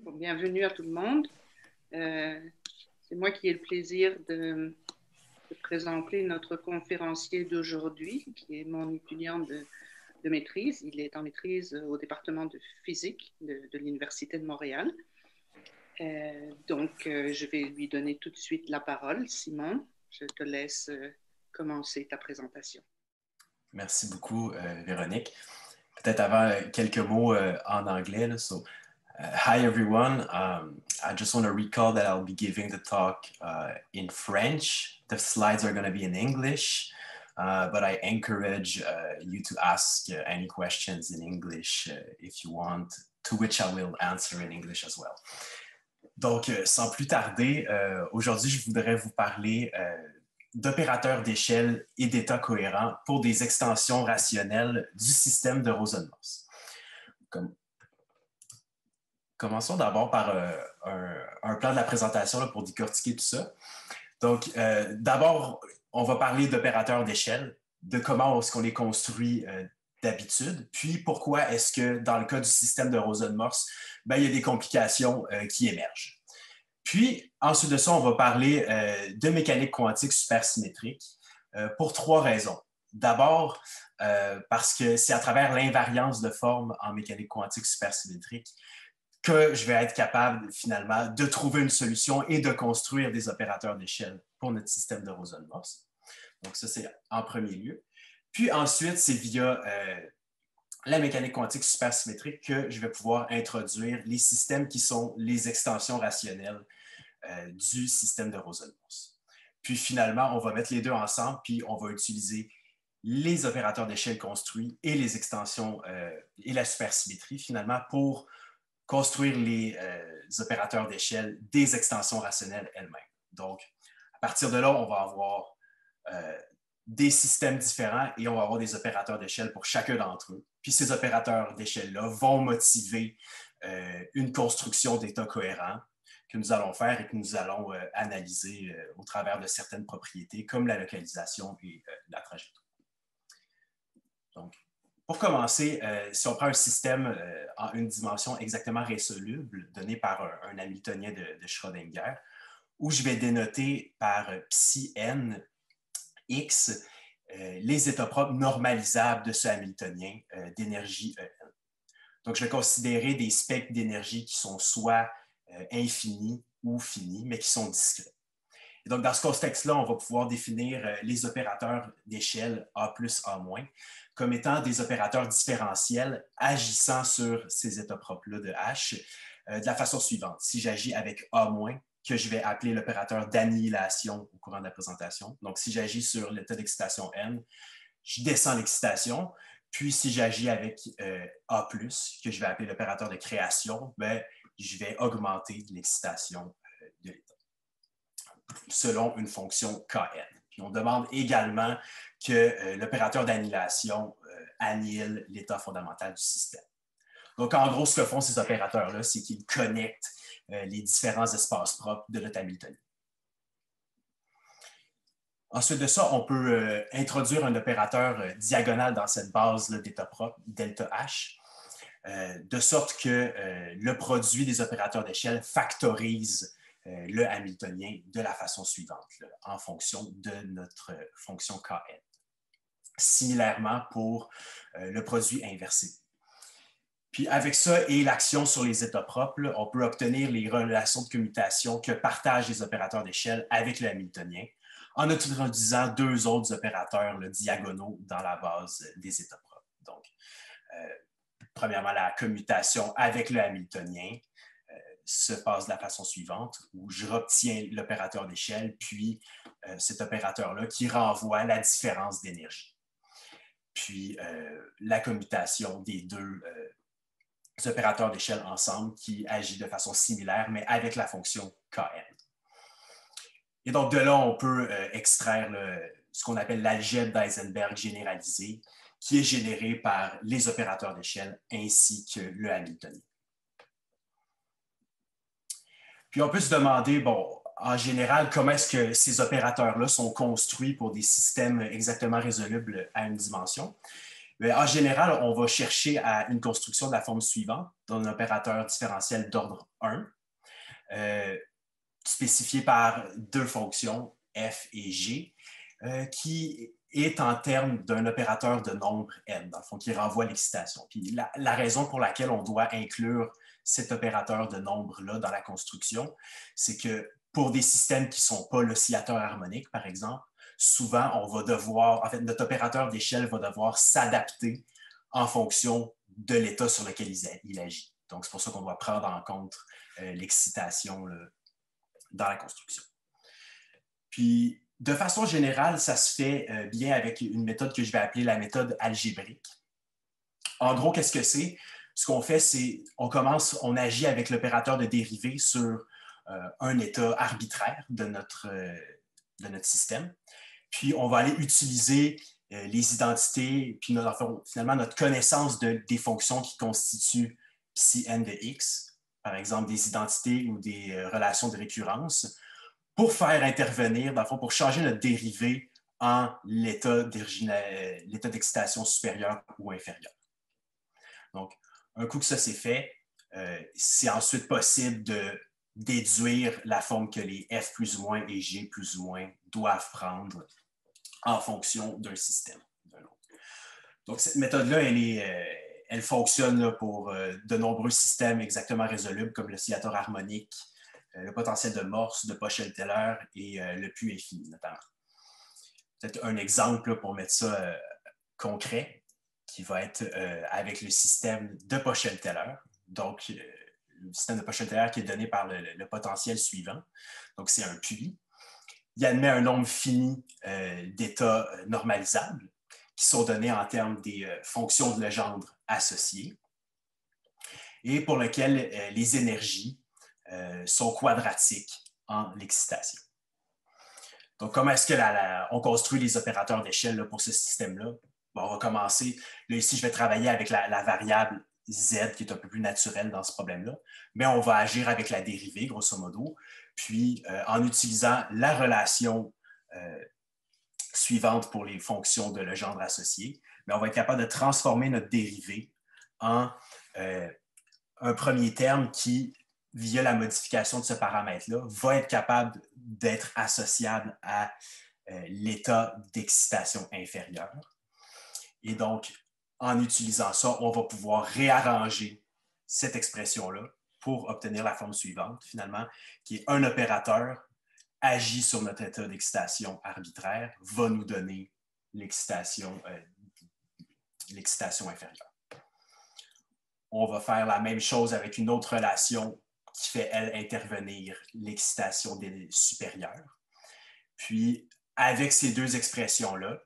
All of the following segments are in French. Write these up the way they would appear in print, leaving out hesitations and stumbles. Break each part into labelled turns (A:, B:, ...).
A: Bon, bienvenue à tout le monde. Euh, c'est moi qui ai le plaisir de présenter notre conférencier d'aujourd'hui, qui est mon étudiant de maîtrise. Il est en maîtrise au département de physique de l'Université de Montréal. Je vais lui donner tout de suite la parole. Simon, je te laisse commencer ta présentation.
B: Merci beaucoup, Véronique. Peut-être avant quelques mots en anglais. Hi, everyone. I just want to recall that I'll be giving the talk in French. The slides are going to be in English, but I encourage you to ask any questions in English if you want, to which I will answer in English as well. Donc, sans plus tarder, aujourd'hui, je voudrais vous parler d'opérateurs d'échelle et d'états cohérents pour des extensions rationnelles du système de Rosen-Morse. Commençons d'abord par un plan de la présentation là, pour décortiquer tout ça. Donc, d'abord, on va parler d'opérateurs d'échelle, de comment est-ce qu'on les construit d'habitude, puis pourquoi est-ce que dans le cas du système de Rosen-Morse, il y a des complications qui émergent. Puis, ensuite de ça, on va parler de mécanique quantique supersymétrique pour trois raisons. D'abord, parce que c'est à travers l'invariance de forme en mécanique quantique supersymétrique que je vais être capable, finalement, de trouver une solution et de construire des opérateurs d'échelle pour notre système de Rosen-Morse. Donc, ça, c'est en premier lieu. Puis ensuite, c'est via la mécanique quantique supersymétrique que je vais pouvoir introduire les systèmes qui sont les extensions rationnelles du système de Rosen-Morse. Puis finalement, on va mettre les deux ensemble, puis on va utiliser les opérateurs d'échelle construits et les extensions et la supersymétrie finalement pour construire les opérateurs d'échelle des extensions rationnelles elles-mêmes. Donc, à partir de là, on va avoir des systèmes différents et on va avoir des opérateurs d'échelle pour chacun d'entre eux. Puis ces opérateurs d'échelle-là vont motiver une construction d'états cohérents que nous allons faire et que nous allons analyser au travers de certaines propriétés comme la localisation et la trajectoire. Donc, pour commencer, si on prend un système en une dimension exactement résoluble donné par un Hamiltonien de Schrödinger, où je vais dénoter par psi n x les états propres normalisables de ce Hamiltonien d'énergie En. Donc, je vais considérer des spectres d'énergie qui sont soit infinis ou finis, mais qui sont discrets. Et donc, dans ce contexte-là, on va pouvoir définir les opérateurs d'échelle A plus A moins comme étant des opérateurs différentiels agissant sur ces états propres-là de H de la façon suivante. Si j'agis avec A moins, que je vais appeler l'opérateur d'annihilation au courant de la présentation. Donc, si j'agis sur l'état d'excitation N, je descends l'excitation. Puis, si j'agis avec A+, que je vais appeler l'opérateur de création, je vais augmenter l'excitation de l'état selon une fonction Kn. Puis, on demande également que l'opérateur d'annihilation annihile l'état fondamental du système. Donc, en gros, ce que font ces opérateurs-là, c'est qu'ils connectent les différents espaces propres de notre Hamiltonien. Ensuite de ça, on peut introduire un opérateur diagonal dans cette base d'état propre, delta H, de sorte que le produit des opérateurs d'échelle factorise le Hamiltonien de la façon suivante, là, en fonction de notre fonction Kn. Similairement pour le produit inversé. Puis avec ça et l'action sur les états propres, là, on peut obtenir les relations de commutation que partagent les opérateurs d'échelle avec le Hamiltonien en introduisant deux autres opérateurs là, diagonaux dans la base des états propres. Donc, premièrement, la commutation avec le Hamiltonien se passe de la façon suivante, où je obtiens l'opérateur d'échelle, puis cet opérateur-là qui renvoie la différence d'énergie. Puis la commutation des deux opérateurs d'échelle ensemble qui agit de façon similaire, mais avec la fonction Kn. Et donc, de là, on peut extraire ce qu'on appelle l'algèbre d'Heisenberg généralisée, qui est générée par les opérateurs d'échelle ainsi que le Hamiltonien. Puis, on peut se demander, bon, en général, comment est-ce que ces opérateurs-là sont construits pour des systèmes exactement résolubles à une dimension? Mais en général, on va chercher à une construction de la forme suivante, d'un opérateur différentiel d'ordre 1, spécifié par deux fonctions, f et g, qui est en termes d'un opérateur de nombre n, dans le fond, qui renvoie l'excitation. Puis la raison pour laquelle on doit inclure cet opérateur de nombre-là dans la construction, c'est que pour des systèmes qui ne sont pas l'oscillateur harmonique, par exemple, souvent, on va devoir, en fait, notre opérateur d'échelle va devoir s'adapter en fonction de l'état sur lequel il agit. Donc, c'est pour ça qu'on doit prendre en compte l'excitation dans la construction. Puis, de façon générale, ça se fait bien avec une méthode que je vais appeler la méthode algébrique. En gros, qu'est-ce que c'est? Ce qu'on fait, c'est on agit avec l'opérateur de dérivée sur un état arbitraire de notre système. Puis, on va aller utiliser les identités, puis finalement notre connaissance des fonctions qui constituent psi n de x, par exemple des identités ou des relations de récurrence, pour faire intervenir, dans le fond, pour changer notre dérivée en l'état d'excitation supérieure ou inférieure. Donc, un coup que ça c'est fait, c'est ensuite possible de déduire la forme que les f plus ou moins et g plus ou moins doivent prendre en fonction d'un système. Donc, cette méthode-là, elle fonctionne là, pour de nombreux systèmes exactement résolubles, comme l'oscillateur harmonique, le potentiel de Morse, de Pochel-Teller et le puits infini, notamment. Peut-être un exemple là, pour mettre ça concret, qui va être avec le système de Pochel-Teller. Donc, le système de Pochel-Teller qui est donné par le potentiel suivant. Donc, c'est un puits. Il admet un nombre fini d'états normalisables qui sont donnés en termes des fonctions de Legendre associées et pour lequel les énergies sont quadratiques en l'excitation. Donc, comment est-ce qu'on construit les opérateurs d'échelle pour ce système-là? Bon, on va commencer. Là, ici, je vais travailler avec la variable z qui est un peu plus naturelle dans ce problème-là, mais on va agir avec la dérivée, grosso modo, puis en utilisant la relation suivante pour les fonctions de Legendre associées, mais on va être capable de transformer notre dérivée en un premier terme qui, via la modification de ce paramètre-là, va être capable d'être associable à l'état d'excitation inférieure. Et donc, en utilisant ça, on va pouvoir réarranger cette expression-là pour obtenir la forme suivante, finalement, qui est un opérateur agit sur notre état d'excitation arbitraire, va nous donner l'excitation inférieure. On va faire la même chose avec une autre relation qui fait, elle, intervenir l'excitation supérieure. Puis, avec ces deux expressions-là,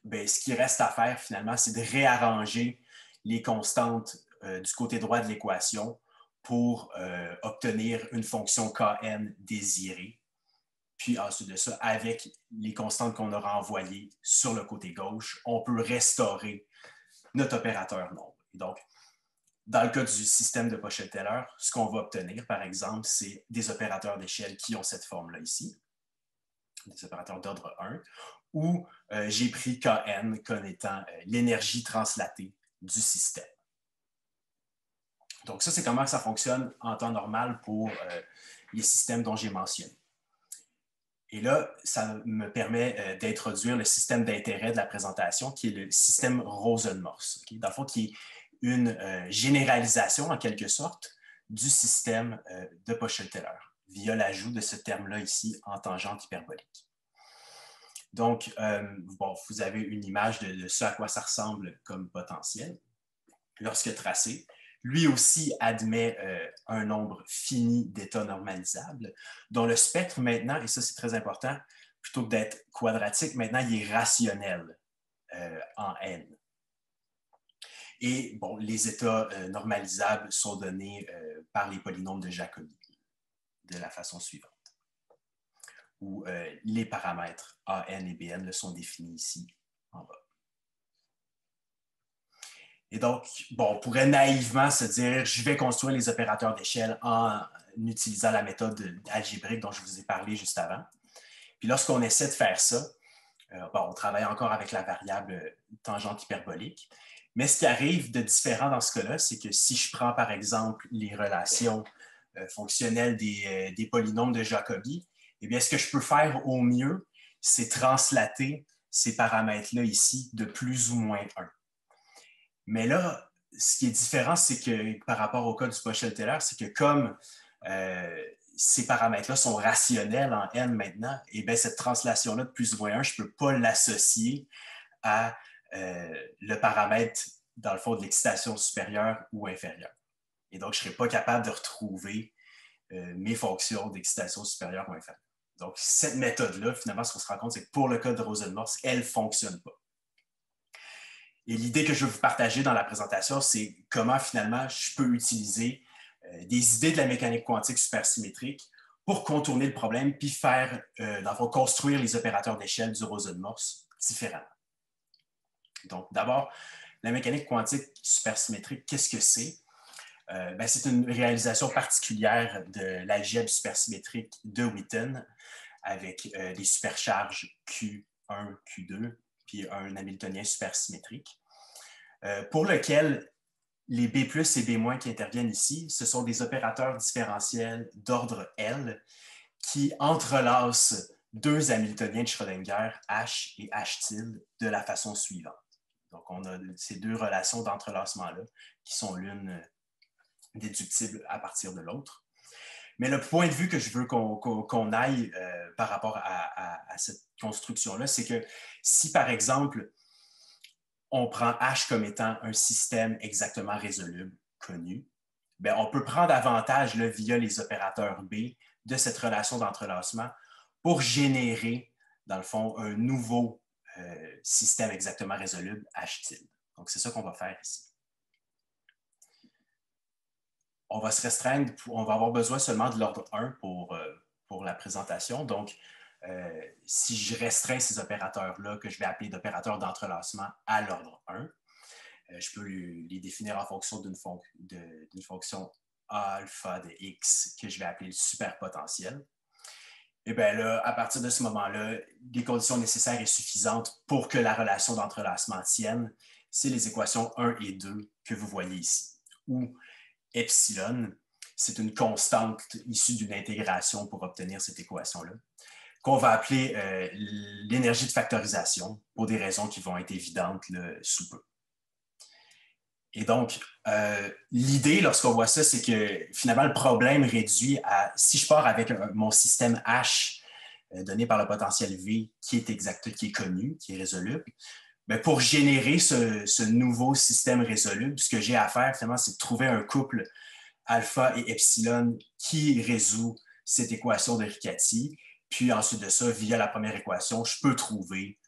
B: ben, ce qui reste à faire, finalement, c'est de réarranger les constantes du côté droit de l'équation pour obtenir une fonction Kn désirée. Puis ensuite de ça, avec les constantes qu'on aura envoyées sur le côté gauche, on peut restaurer notre opérateur nombre. Et donc, dans le cas du système de Pochel-Teller, ce qu'on va obtenir, par exemple, c'est des opérateurs d'échelle qui ont cette forme-là ici, des opérateurs d'ordre 1, où j'ai pris Kn comme étant l'énergie translatée du système. Donc ça, c'est comment ça fonctionne en temps normal pour les systèmes dont j'ai mentionné. Et là, ça me permet d'introduire le système d'intérêt de la présentation, qui est le système Rosen-Morse, dans le fond, qui est une généralisation, en quelque sorte, du système de Pochel-Teller, via l'ajout de ce terme-là ici en tangente hyperbolique. Donc, bon, vous avez une image de ce à quoi ça ressemble comme potentiel lorsque tracé. Lui aussi admet un nombre fini d'états normalisables, dont le spectre maintenant, et ça c'est très important, plutôt que d'être quadratique, maintenant il est rationnel en n. Et bon, les états normalisables sont donnés par les polynômes de Jacobi de la façon suivante, où les paramètres an et bn sont définis ici en bas. Et donc, bon, on pourrait naïvement se dire, je vais construire les opérateurs d'échelle en utilisant la méthode algébrique dont je vous ai parlé juste avant. Puis lorsqu'on essaie de faire ça, Bon, on travaille encore avec la variable tangente hyperbolique. Mais ce qui arrive de différent dans ce cas-là, c'est que si je prends par exemple les relations fonctionnelles des polynômes de Jacobi, eh bien, ce que je peux faire au mieux, c'est translater ces paramètres-là ici de plus ou moins 1. Mais là, ce qui est différent, c'est que par rapport au cas du Pochel-Taylor, c'est que comme ces paramètres-là sont rationnels en n maintenant, et bien cette translation-là de plus ou moins 1, je ne peux pas l'associer à le paramètre, dans le fond, de l'excitation supérieure ou inférieure. Et donc, je ne serai pas capable de retrouver mes fonctions d'excitation supérieure ou inférieure. Donc, cette méthode-là, finalement, ce qu'on se rend compte, c'est que pour le cas de Rosen-Morse, elle ne fonctionne pas. Et l'idée que je veux vous partager dans la présentation, c'est comment, finalement, je peux utiliser des idées de la mécanique quantique supersymétrique pour contourner le problème puis faire, dans le fond, construire les opérateurs d'échelle du Rosen-Morse différemment. Donc, d'abord, la mécanique quantique supersymétrique, qu'est-ce que c'est? C'est une réalisation particulière de l'algèbre supersymétrique de Witten avec des supercharges Q1, Q2, puis un Hamiltonien supersymétrique, pour lequel les B+ et B- qui interviennent ici, ce sont des opérateurs différentiels d'ordre L qui entrelacent deux Hamiltoniens de Schrödinger, H et H tilde, de la façon suivante. Donc, on a ces deux relations d'entrelacement-là qui sont l'une déductible à partir de l'autre. Mais le point de vue que je veux qu'on aille par rapport à cette construction-là, c'est que si, par exemple, on prend H comme étant un système exactement résoluble, connu, bien, on peut prendre avantage là, via les opérateurs B de cette relation d'entrelacement pour générer, dans le fond, un nouveau système exactement résoluble, H tilde. Donc, c'est ça qu'on va faire ici. On va se restreindre, on va avoir besoin seulement de l'ordre 1 pour la présentation. Donc, si je restreins ces opérateurs-là, que je vais appeler d'opérateurs d'entrelacement à l'ordre 1, je peux les définir en fonction d'une fonction alpha de x que je vais appeler le superpotentiel. Et bien là, à partir de ce moment-là, les conditions nécessaires et suffisantes pour que la relation d'entrelacement tienne, c'est les équations 1 et 2 que vous voyez ici, où epsilon, c'est une constante issue d'une intégration pour obtenir cette équation-là, qu'on va appeler l'énergie de factorisation pour des raisons qui vont être évidentes là, sous peu. Et donc, l'idée, lorsqu'on voit ça, c'est que finalement, le problème réduit à, si je pars avec mon système H donné par le potentiel V qui est exact, qui est connu, qui est résoluble, bien, pour générer ce nouveau système résoluble, ce que j'ai à faire, finalement, c'est de trouver un couple alpha et epsilon qui résout cette équation de Riccati. Puis ensuite de ça, via la première équation, je peux trouver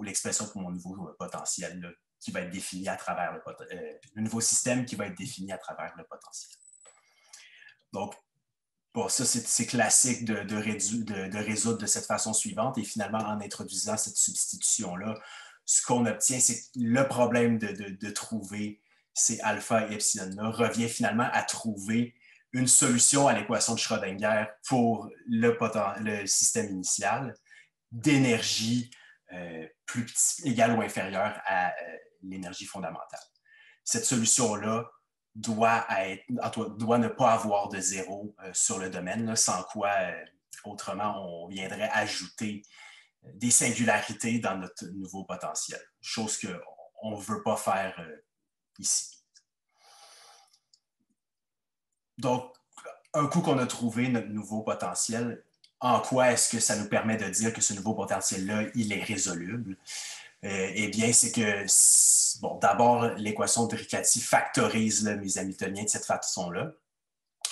B: l'expression pour mon nouveau potentiel là, qui va être défini à travers le nouveau système qui va être défini à travers le potentiel. Donc, bon, ça, c'est classique de résoudre de cette façon suivante. Et finalement, en introduisant cette substitution-là, ce qu'on obtient, c'est que le problème de trouver ces alpha et epsilon-là revient finalement à trouver une solution à l'équation de Schrödinger pour le système initial d'énergie plus égale ou inférieure à l'énergie fondamentale. Cette solution-là doit ne pas avoir de zéro sur le domaine, là, sans quoi, autrement, on viendrait ajouter des singularités dans notre nouveau potentiel, chose qu'on ne veut pas faire ici. Donc, un coup qu'on a trouvé notre nouveau potentiel, en quoi est-ce que ça nous permet de dire que ce nouveau potentiel-là, il est résoluble? Eh bien, c'est que, bon, d'abord, l'équation de Riccati factorise là, mes Hamiltoniens de cette façon-là,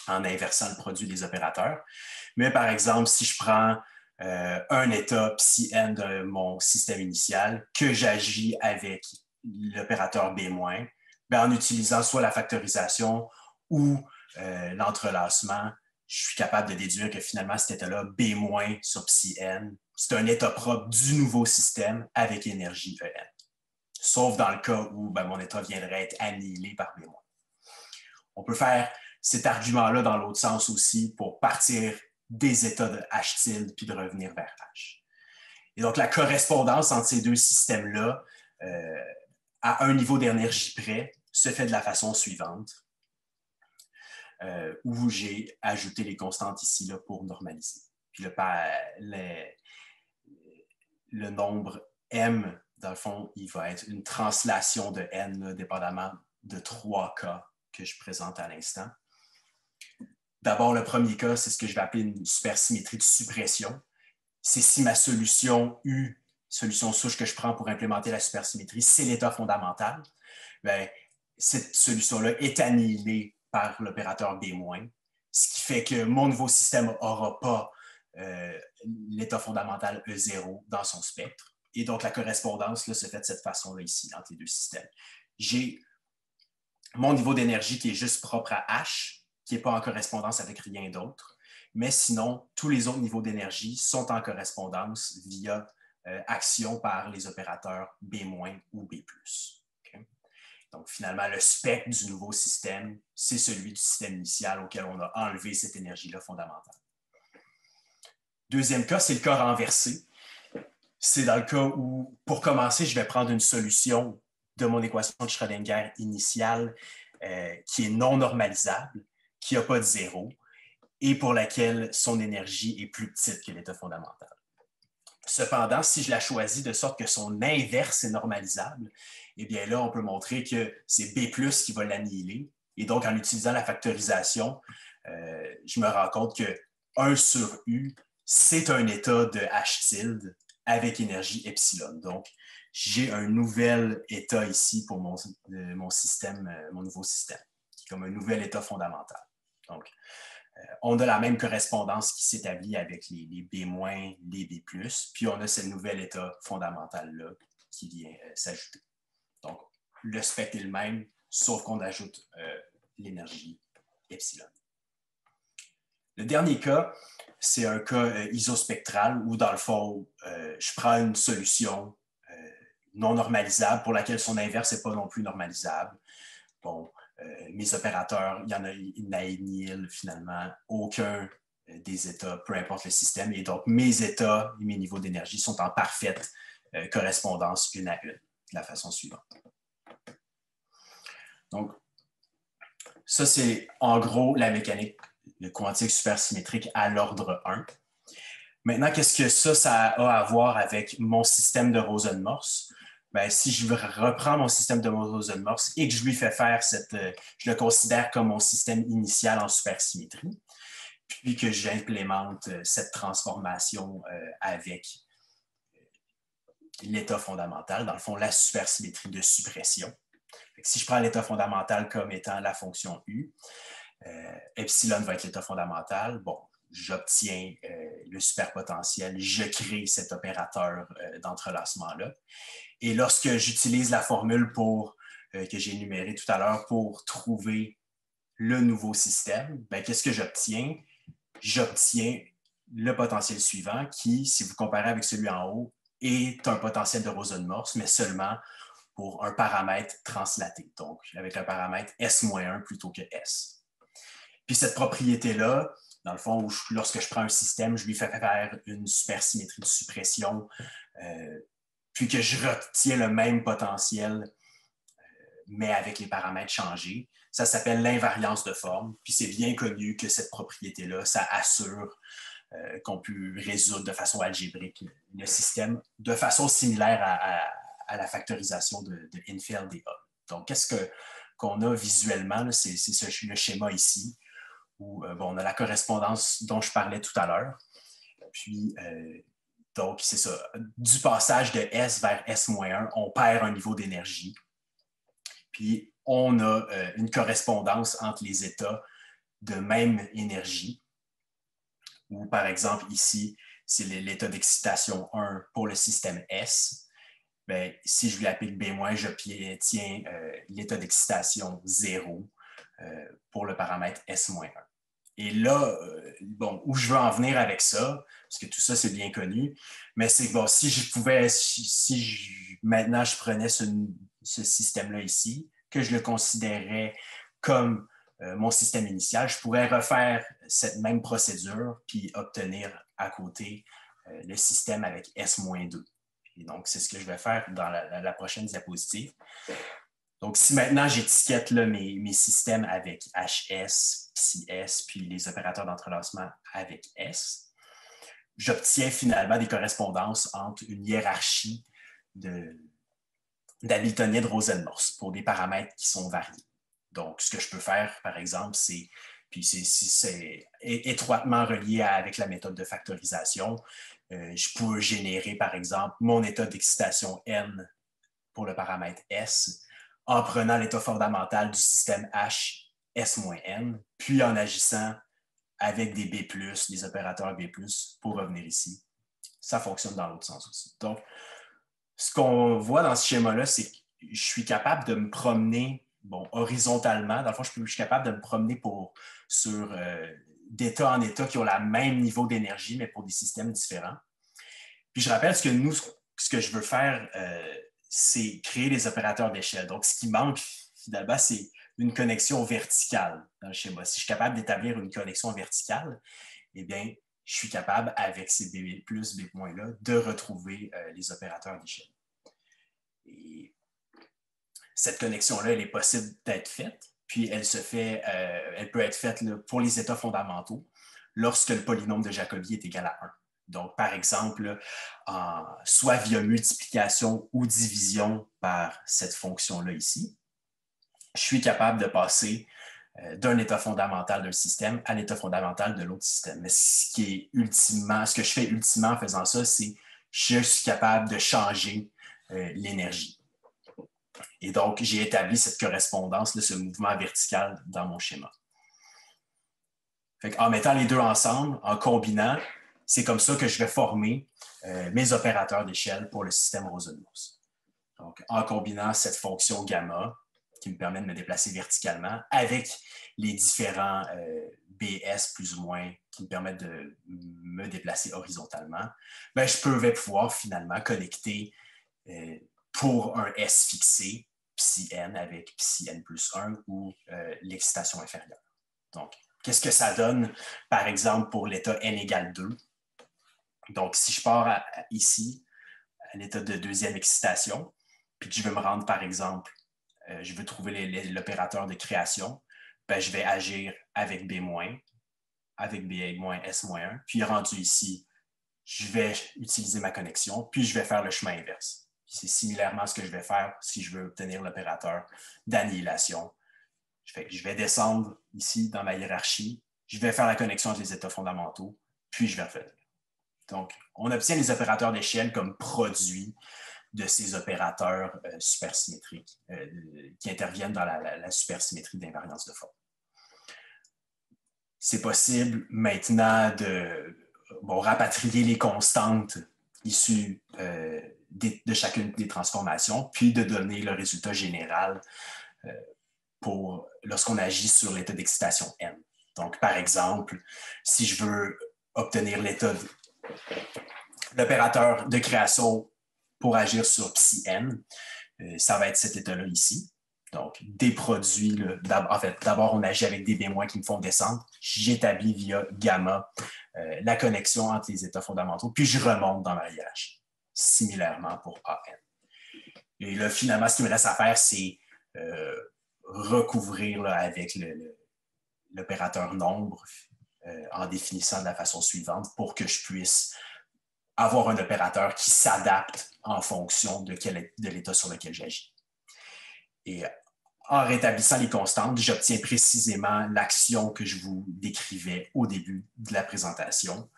B: en inversant le produit des opérateurs. Mais par exemple, si je prends un état psi n de mon système initial, que j'agis avec l'opérateur B-, bien, en utilisant soit la factorisation ou l'entrelacement, je suis capable de déduire que finalement, cet état-là, B- sur psi n, c'est un état propre du nouveau système avec énergie En. Sauf dans le cas où ben, mon état viendrait être annihilé par B-. On peut faire cet argument-là dans l'autre sens aussi pour partir des états de H tilde puis de revenir vers H. Et donc, la correspondance entre ces deux systèmes-là, à un niveau d'énergie près, se fait de la façon suivante, où j'ai ajouté les constantes ici là, pour normaliser. Puis le nombre m, dans le fond, il va être une translation de n, là, dépendamment de 3 cas que je présente à l'instant. D'abord, le premier cas, c'est ce que je vais appeler une supersymétrie de suppression. C'est si ma solution U, solution souche que je prends pour implémenter la supersymétrie, c'est l'état fondamental. Bien, cette solution-là est annihilée par l'opérateur B-, ce qui fait que mon nouveau système n'aura pas l'état fondamental E0 dans son spectre. Et donc, la correspondance là, se fait de cette façon-là ici, entre les deux systèmes. J'ai mon niveau d'énergie qui est juste propre à H, qui n'est pas en correspondance avec rien d'autre. Mais sinon, tous les autres niveaux d'énergie sont en correspondance via action par les opérateurs B- ou B+. Okay? Donc, finalement, le spectre du nouveau système, c'est celui du système initial auquel on a enlevé cette énergie-là fondamentale. Deuxième cas, c'est le cas renversé. C'est dans le cas où, pour commencer, je vais prendre une solution de mon équation de Schrödinger initiale qui est non normalisable, qui n'a pas de zéro, et pour laquelle son énergie est plus petite que l'état fondamental. Cependant, si je la choisis de sorte que son inverse est normalisable, eh bien là, on peut montrer que c'est B+ qui va l'annihiler. Et donc, en utilisant la factorisation, je me rends compte que 1 sur U, c'est un état de H tilde avec énergie epsilon. Donc, j'ai un nouvel état ici pour mon système, mon nouveau système, qui est comme un nouvel état fondamental. Donc, on a la même correspondance qui s'établit avec les B-, les B+, puis on a ce nouvel état fondamental-là qui vient s'ajouter. Donc, le spectre est le même, sauf qu'on ajoute l'énergie epsilon. Le dernier cas, c'est un cas isospectral où, dans le fond, je prends une solution non normalisable pour laquelle son inverse n'est pas non plus normalisable. Bon, mes opérateurs, ils n'annihilent finalement aucun des états, peu importe le système. Et donc, mes états et mes niveaux d'énergie sont en parfaite correspondance une à une, de la façon suivante. Donc, ça, c'est en gros la mécanique quantique supersymétrique à l'ordre 1. Maintenant, qu'est-ce que ça a à voir avec mon système de Rosen-Morse? Ben, si je reprends mon système de Rosen-Morse et que je lui fais faire je le considère comme mon système initial en supersymétrie, puis que j'implémente cette transformation avec l'état fondamental, dans le fond, la supersymétrie de suppression. Si je prends l'état fondamental comme étant la fonction U, epsilon va être l'état fondamental. Bon, j'obtiens le superpotentiel, je crée cet opérateur d'entrelacement-là. Et lorsque j'utilise la formule que j'ai énumérée tout à l'heure pour trouver le nouveau système, ben, qu'est-ce que j'obtiens? J'obtiens le potentiel suivant qui, si vous comparez avec celui en haut, est un potentiel de Rosen-Morse, mais seulement pour un paramètre translaté, donc avec un paramètre S-1 plutôt que S. Puis cette propriété-là, dans le fond, lorsque je prends un système, je lui fais faire une supersymétrie de suppression, puis que je retiens le même potentiel, mais avec les paramètres changés. Ça s'appelle l'invariance de forme, puis c'est bien connu que cette propriété-là, ça assure qu'on peut résoudre de façon algébrique le système de façon similaire à la factorisation de Infeld et Hall. Donc, qu'est-ce qu'on a visuellement? C'est le schéma ici, où on a la correspondance dont je parlais tout à l'heure. Puis, donc, c'est ça. Du passage de S vers S-1, on perd un niveau d'énergie. Puis, on a une correspondance entre les états de même énergie, où, par exemple, ici, c'est l'état d'excitation 1 pour le système S. Bien, si je lui appelle B-, j'obtiens l'état d'excitation 0 pour le paramètre S-1. Et là, bon, où je veux en venir avec ça, parce que tout ça, c'est bien connu, mais c'est que bon, si je pouvais, maintenant je prenais ce système-là ici, que je le considérais comme mon système initial, je pourrais refaire cette même procédure puis obtenir à côté le système avec S-2. Et donc, c'est ce que je vais faire dans la prochaine diapositive. Donc, si maintenant j'étiquette mes systèmes avec HS, PCS, puis les opérateurs d'entrelacement avec S, j'obtiens finalement des correspondances entre une hiérarchie d'Hamiltonien de Rosen-Morse pour des paramètres qui sont variés. Donc, ce que je peux faire, par exemple, c'est étroitement relié avec la méthode de factorisation. Je peux générer, par exemple, mon état d'excitation N pour le paramètre S en prenant l'état fondamental du système H, S-N, puis en agissant avec des B+, des opérateurs B+, pour revenir ici. Ça fonctionne dans l'autre sens aussi. Donc, ce qu'on voit dans ce schéma-là, c'est que je suis capable de me promener horizontalement. Dans le fond, je suis capable de me promener sur d'état en état qui ont le même niveau d'énergie, mais pour des systèmes différents. Puis je rappelle ce que je veux faire, c'est créer des opérateurs d'échelle. Donc, ce qui manque, finalement, c'est une connexion verticale dans le schéma. Si je suis capable d'établir une connexion verticale, eh bien, je suis capable, avec ces B+, B-là, de retrouver les opérateurs d'échelle. Et cette connexion-là, elle est possible d'être faite, puis elle peut être faite là, pour les états fondamentaux lorsque le polynôme de Jacobi est égal à 1. Donc, par exemple, soit via multiplication ou division par cette fonction-là ici, je suis capable de passer d'un état fondamental d'un système à l'état fondamental de l'autre système. Mais ce que je fais ultimement en faisant ça, c'est que je suis capable de changer l'énergie. Et donc, j'ai établi cette correspondance, ce mouvement vertical dans mon schéma. En mettant les deux ensemble, en combinant, c'est comme ça que je vais former mes opérateurs d'échelle pour le système Rosen-Morse. Donc, en combinant cette fonction gamma, qui me permet de me déplacer verticalement, avec les différents BS plus ou moins qui me permettent de me déplacer horizontalement, je vais pouvoir finalement connecter pour un S fixé, psi n avec psi n plus 1 ou l'excitation inférieure. Donc, qu'est-ce que ça donne, par exemple, pour l'état n égale 2? Donc, si je pars ici, à l'état de deuxième excitation, puis que je veux me rendre, par exemple, je veux trouver l'opérateur de création, je vais agir avec B-, avec B-S-1, puis rendu ici, je vais utiliser ma connexion, puis je vais faire le chemin inverse. C'est similairement ce que je vais faire si je veux obtenir l'opérateur d'annihilation. Je vais descendre ici dans ma hiérarchie, je vais faire la connexion entre les états fondamentaux, puis je vais revenir. Donc, on obtient les opérateurs d'échelle comme produit de ces opérateurs supersymétriques qui interviennent dans la supersymétrie d'invariance de forme. C'est possible maintenant de rapatrier les constantes issues de chacune des transformations, puis de donner le résultat général lorsqu'on agit sur l'état d'excitation N. Donc, par exemple, si je veux obtenir l'opérateur de création pour agir sur psi n, ça va être cet état-là ici. Donc, des produits, d'abord, on agit avec des B- qui me font descendre. J'établis via gamma la connexion entre les états fondamentaux, puis je remonte dans ma hiérarchie. Similairement pour AN. Et là, finalement, ce qu'il me reste à faire, c'est recouvrir avec l'opérateur nombre en définissant de la façon suivante pour que je puisse avoir un opérateur qui s'adapte en fonction de l'état sur lequel j'agis. Et en rétablissant les constantes, j'obtiens précisément l'action que je vous décrivais au début de la présentation,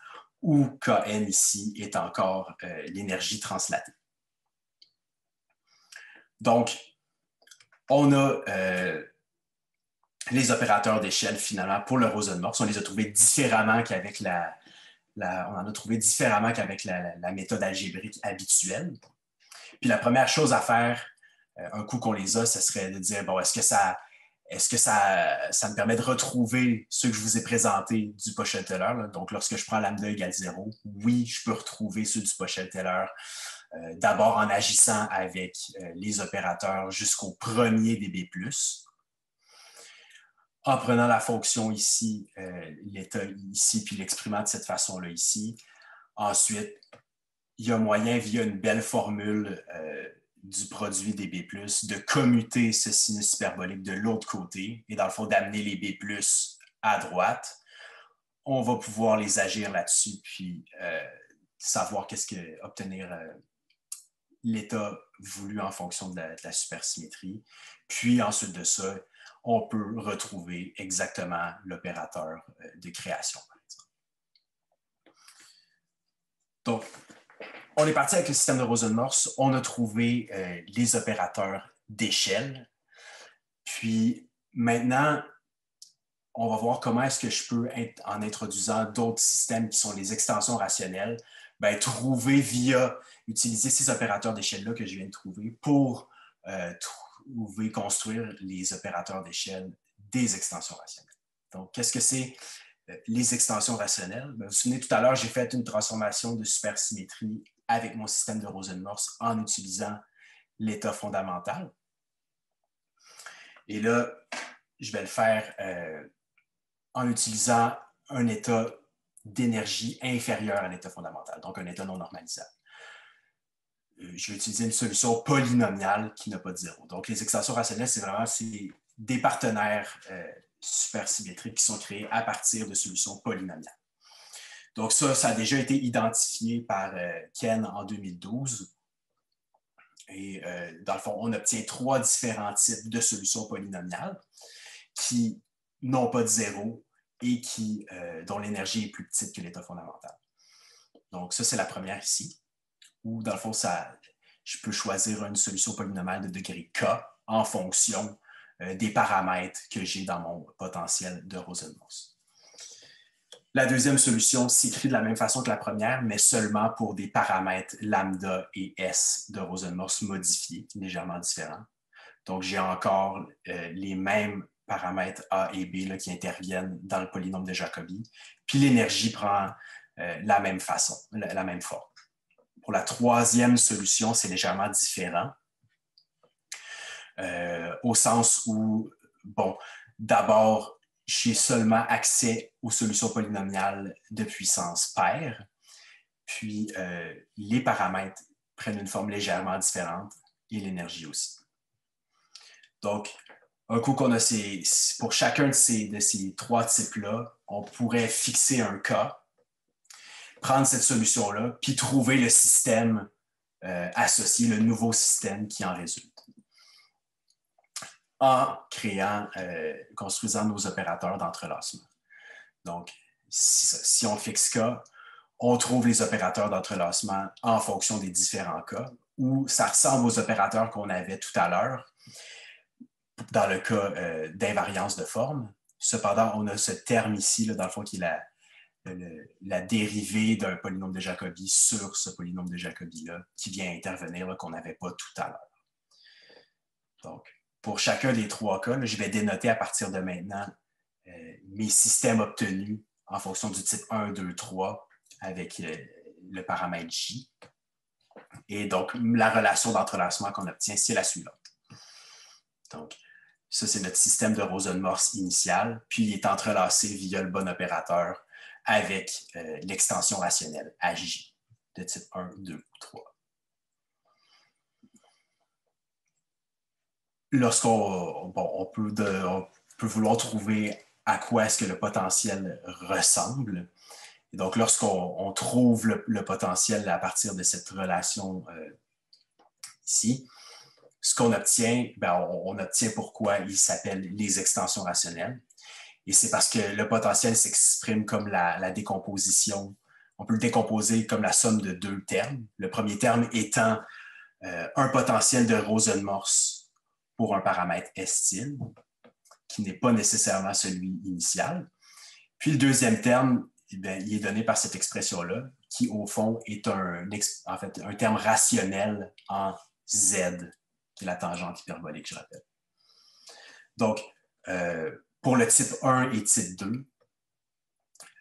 B: où Kn ici est encore l'énergie translatée. Donc, on a les opérateurs d'échelle finalement pour le Rosen-Morse. On les a trouvés différemment qu'avec la méthode algébrique habituelle. Puis la première chose à faire, un coup qu'on les a, ce serait de dire, est-ce que ça me permet de retrouver ceux que je vous ai présentés du Pochel-Teller? Donc, lorsque je prends lambda égale 0, oui, je peux retrouver ceux du Pochel-Teller. D'abord en agissant avec les opérateurs jusqu'au premier des B+, en prenant la fonction ici, l'état ici, puis l'exprimant de cette façon-là ici, Ensuite, il y a moyen, via une belle formule du produit des B+, de commuter ce sinus hyperbolique de l'autre côté et dans le fond d'amener les B+, à droite. On va pouvoir les agir là-dessus puis savoir obtenir l'état voulu en fonction de la supersymétrie. Puis ensuite de ça, on peut retrouver exactement l'opérateur de création, par exemple. Donc, on est parti avec le système de Rosen-Morse. On a trouvé les opérateurs d'échelle. Puis maintenant, on va voir comment est-ce que je peux, en introduisant d'autres systèmes qui sont les extensions rationnelles, utiliser ces opérateurs d'échelle-là que je viens de trouver pour construire les opérateurs d'échelle des extensions rationnelles. Donc, qu'est-ce que c'est les extensions rationnelles? Vous vous souvenez, tout à l'heure, j'ai fait une transformation de supersymétrie avec mon système de Rosen-Morse en utilisant l'état fondamental. Et là, je vais le faire en utilisant un état d'énergie inférieur à l'état fondamental, donc un état non normalisable. Je vais utiliser une solution polynomiale qui n'a pas de zéro. Donc, les extensions rationnelles, c'est vraiment des partenaires supersymétriques qui sont créés à partir de solutions polynomiales. Donc, ça a déjà été identifié par Ken en 2012. Et dans le fond, on obtient 3 différents types de solutions polynomiales qui n'ont pas de zéro et dont l'énergie est plus petite que l'état fondamental. Donc, ça, c'est la première ici, où dans le fond, je peux choisir une solution polynomiale de degré K en fonction des paramètres que j'ai dans mon potentiel de Rosen-Morse. La deuxième solution s'écrit de la même façon que la première, mais seulement pour des paramètres lambda et S de Rosen-Morse modifiés, légèrement différents. Donc, j'ai encore les mêmes paramètres A et B là, qui interviennent dans le polynôme de Jacobi, puis l'énergie prend la même façon, la même forme. Pour la troisième solution, c'est légèrement différent, au sens où, bon, d'abord, j'ai seulement accès aux solutions polynomiales de puissance paire, puis les paramètres prennent une forme légèrement différente et l'énergie aussi. Donc, un coup qu'on a pour chacun de ces 3 types-là, on pourrait fixer un cas, prendre cette solution-là, puis trouver le système associé, le nouveau système qui en résulte, en construisant nos opérateurs d'entrelacement. Donc, si on fixe K, on trouve les opérateurs d'entrelacement en fonction des différents cas, où ça ressemble aux opérateurs qu'on avait tout à l'heure, dans le cas d'invariance de forme. Cependant, on a ce terme ici, là, dans le fond, qui est la dérivée d'un polynôme de Jacobi sur ce polynôme de Jacobi-là, qui vient intervenir, qu'on n'avait pas tout à l'heure. Donc, pour chacun des 3 cas, là, je vais dénoter à partir de maintenant mes systèmes obtenus en fonction du type 1, 2, 3 avec le paramètre J. Et donc, la relation d'entrelacement qu'on obtient, c'est la suivante. Donc, ça, c'est notre système de Rosen-Morse initial, puis il est entrelacé via le bon opérateur avec l'extension rationnelle AJ de type 1, 2 ou 3. On peut vouloir trouver à quoi est-ce que le potentiel ressemble. Et donc, lorsqu'on trouve le potentiel à partir de cette relation ici, ce qu'on obtient, on obtient pourquoi il s'appelle les extensions rationnelles. Et c'est parce que le potentiel s'exprime comme la décomposition. On peut le décomposer comme la somme de 2 termes. Le premier terme étant un potentiel de Rosen-Morse pour un paramètre S-tilde, qui n'est pas nécessairement celui initial. Puis le deuxième terme, il est donné par cette expression-là, qui au fond est un terme rationnel en Z, qui est la tangente hyperbolique, je rappelle. Donc, pour le type 1 et type 2,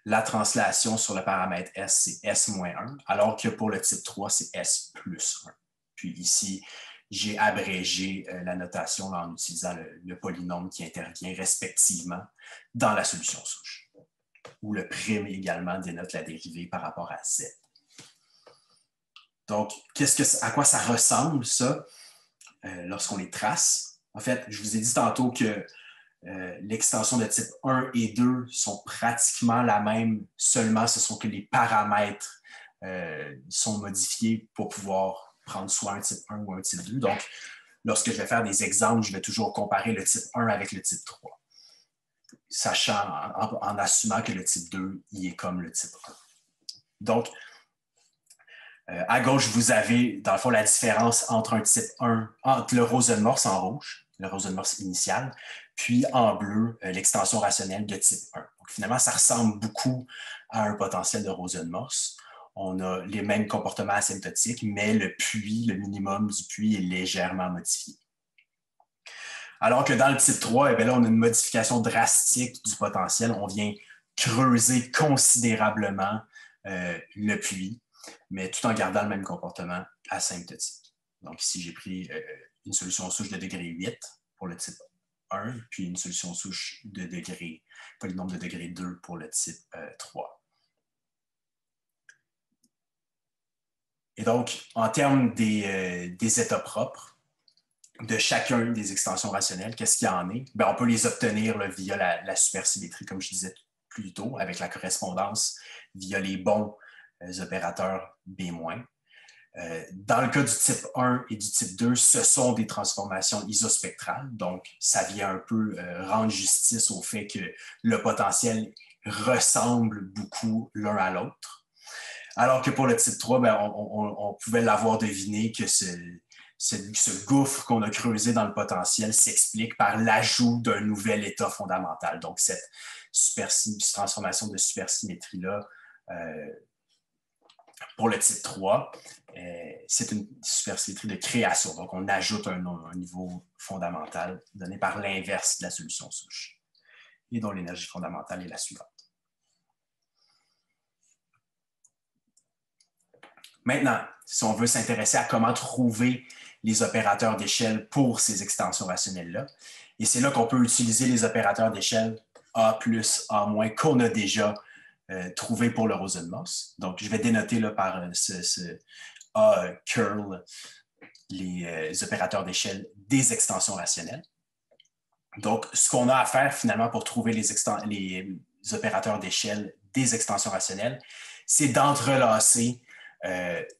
B: la translation sur le paramètre S, c'est S-1, alors que pour le type 3, c'est S plus 1. Puis ici, j'ai abrégé la notation en utilisant le polynôme qui intervient respectivement dans la solution souche, où le prime également dénote la dérivée par rapport à Z. Donc, à quoi ça ressemble, ça, lorsqu'on les trace? En fait, je vous ai dit tantôt que l'extension de type 1 et 2 sont pratiquement la même, seulement ce sont que les paramètres sont modifiés pour pouvoir prendre soit un type 1 ou un type 2. Donc, lorsque je vais faire des exemples, je vais toujours comparer le type 1 avec le type 3, sachant, en assumant que le type 2 y est comme le type 1. Donc, à gauche, vous avez, dans le fond, la différence entre un type 1, entre le Rosenmorse en rouge, le Rosenmorse initial, puis en bleu, l'extension rationnelle de type 1. Donc, finalement, ça ressemble beaucoup à un potentiel de Rosenmorse. On a les mêmes comportements asymptotiques, mais le puits, le minimum du puits est légèrement modifié. Alors que dans le type 3, eh bien là, on a une modification drastique du potentiel. On vient creuser considérablement le puits, mais tout en gardant le même comportement asymptotique. Donc ici, j'ai pris une solution souche de degré 8 pour le type 1, puis une solution souche de degré, polynôme de degré 2 pour le type 3. Et donc, en termes des états propres de chacun des extensions rationnelles, qu'est-ce qu'il y en est? Bien, on peut les obtenir là, via la supersymétrie, comme je disais plus tôt, avec la correspondance via les bons opérateurs B-. Dans le cas du type 1 et du type 2, ce sont des transformations isospectrales, donc ça vient un peu rendre justice au fait que le potentiel ressemble beaucoup l'un à l'autre. Alors que pour le type 3, ben, on pouvait l'avoir deviné que ce gouffre qu'on a creusé dans le potentiel s'explique par l'ajout d'un nouvel état fondamental. Donc, cette transformation de supersymétrie-là, pour le type 3, c'est une supersymétrie de création. Donc, on ajoute un niveau fondamental donné par l'inverse de la solution souche et dont l'énergie fondamentale est la suivante. Maintenant, si on veut s'intéresser à comment trouver les opérateurs d'échelle pour ces extensions rationnelles-là, et c'est là qu'on peut utiliser les opérateurs d'échelle A plus, A- qu'on a déjà trouvé pour le Rosenmorse. Donc, je vais dénoter là, par ce A curl les opérateurs d'échelle des extensions rationnelles. Donc, ce qu'on a à faire finalement pour trouver les opérateurs d'échelle des extensions rationnelles, c'est d'entrelacer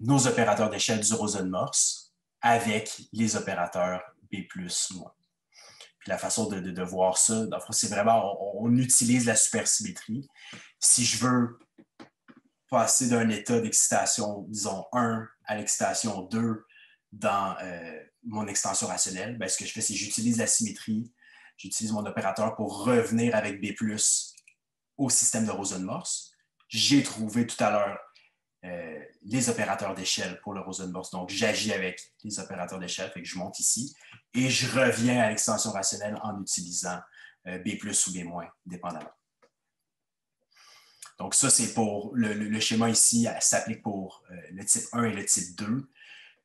B: nos opérateurs d'échelle du Rosenmorse avec les opérateurs B+, moins. Puis la façon de voir ça, c'est vraiment, on utilise la supersymétrie. Si je veux passer d'un état d'excitation, disons 1 à l'excitation 2 dans mon extension rationnelle, bien, ce que je fais, c'est que j'utilise la symétrie, j'utilise mon opérateur pour revenir avec B+, au système de Rosenmorse. J'ai trouvé tout à l'heure les opérateurs d'échelle pour le Rosenmorse. Donc, j'agis avec les opérateurs d'échelle, fait que je monte ici et je reviens à l'extension rationnelle en utilisant B+ ou B-, dépendamment. Donc, ça, c'est pour le schéma ici, s'applique pour le type 1 et le type 2,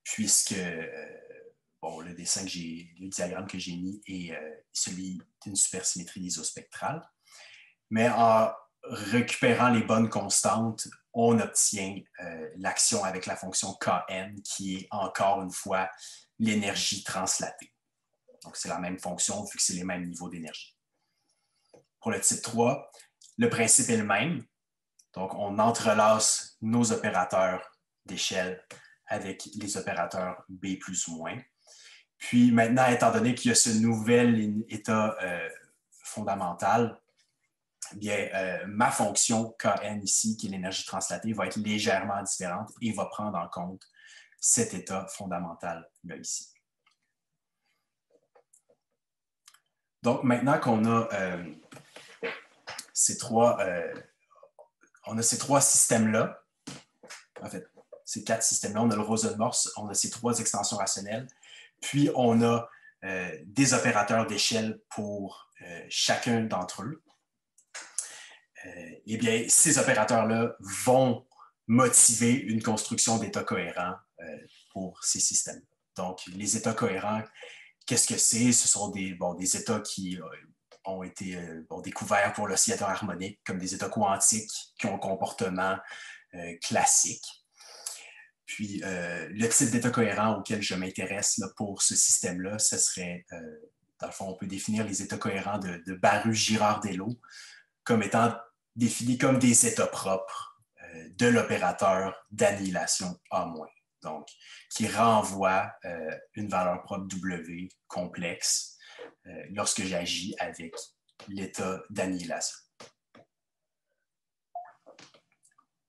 B: puisque bon, le diagramme que j'ai mis est celui d'une supersymétrie isospectrale. Mais en récupérant les bonnes constantes, on obtient l'action avec la fonction Kn, qui est encore une fois l'énergie translatée. Donc, c'est la même fonction vu que c'est les mêmes niveaux d'énergie. Pour le type 3, le principe est le même. Donc, on entrelace nos opérateurs d'échelle avec les opérateurs B plus ou moins. Puis maintenant, étant donné qu'il y a ce nouvel état fondamental, bien, ma fonction Kn ici, qui est l'énergie translatée, va être légèrement différente et va prendre en compte cet état fondamental-là ici. Donc, maintenant qu'on a ces trois systèmes-là, en fait, ces quatre systèmes-là, on a le Rosenmorse, on a ces trois extensions rationnelles, puis on a des opérateurs d'échelle pour chacun d'entre eux. Eh bien, ces opérateurs-là vont motiver une construction d'états cohérents pour ces systèmes. Donc, les états cohérents, qu'est-ce que c'est? Ce sont des états qui ont été découverts pour l'oscillateur harmonique, comme des états quantiques qui ont un comportement classique. Puis, le type d'état cohérent auquel je m'intéresse pour ce système-là, ce serait, dans le fond, on peut définir les états cohérents de Baruch-Girardello comme étant définis comme des états propres de l'opérateur d'annihilation A-. Donc, qui renvoie une valeur propre W complexe lorsque j'agis avec l'état d'annihilation.